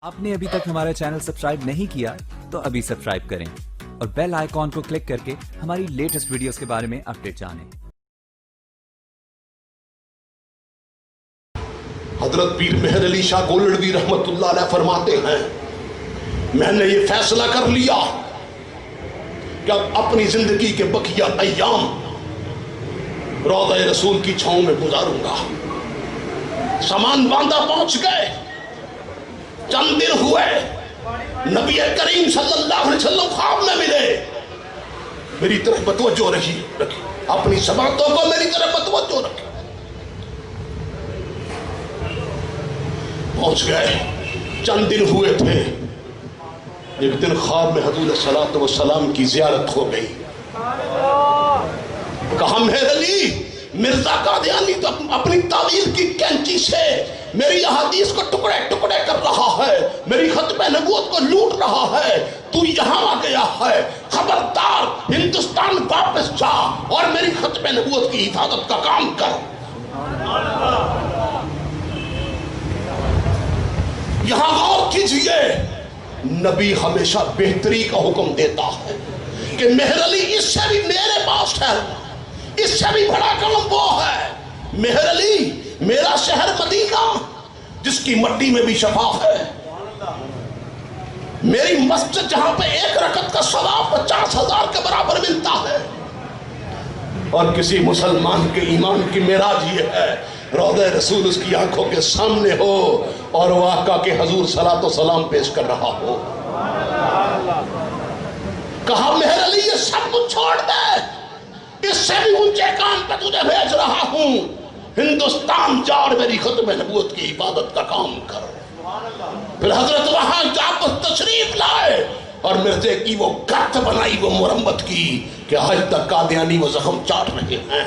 आपने अभी तक हमारा चैनल सब्सक्राइब नहीं किया तो अभी सब्सक्राइब करें और बेल आइकॉन को क्लिक करके हमारी लेटेस्ट वीडियोस के बारे में अपडेट जानें। हजरत पीर मेहर अली शाह गोलड़वी रहमतुल्लाह अलैह फरमाते हैं, मैंने ये फैसला कर लिया कि अब अपनी जिंदगी के बकिया अय्याम रौज़ा रसूल की छांव में गुजारूंगा। सामान बांधा पहुंच गए, चंद दिन हुए, नबी करीम सल्लल्लाहु अलैहि वसल्लम ख्वाब में मिले। मेरी तरफ बतवज्जो रखी, अपनी समातों को मेरी तरफ बतवज्जो रखी। पहुंच गए, चंद दिन हुए थे, एक दिन ख्वाब में हजूर सल्लल्लाहु अलैहि वसल्लम की जियारत हो गई। कहा मेहर अली, मिर्जा कादियानी तो अपनी तावील की कैंची से मेरी अहादीस को टुकड़े टुकड़े कर रहा है, मेरी खत्म नबूवत को लूट रहा है। तू यहां आ गया है, खबरदार हिंदुस्तान वापस जा और मेरी खत्म नबूवत की हिफाजत का काम कर। यहां गौर कीजिए, नबी हमेशा बेहतरी का हुक्म देता है कि मेहर अली इससे भी मेरे पास ठहरना, इससे भी बड़ा काम वो है। मेहर अली, मेरा शहर मदीना जिसकी मट्टी में भी शफा है, मेरी मस्जिद जहां पे एक रकत का सवाब 50,000 के बराबर मिलता है, और किसी मुसलमान के ईमान की मेराज ये है रौज़ा रसूल उसकी आंखों के सामने हो और वो आका के हजूर सलातो सलाम पेश कर रहा हो। कहा मेहर अली, ये सब कुछ छोड़ दे, इससे भी ऊंचे काम पे तुझे भेज रहा हूं। हिंदुस्तान जा और मेरी खत्म नबूवत की इबादत का काम कर। फिर हजरत वहां वापस तशरीफ लाए और मिर्जे की वो गत बनाई वो मुरम्मत की कि आज तक कादियानी वो जख्म चाट रहे हैं।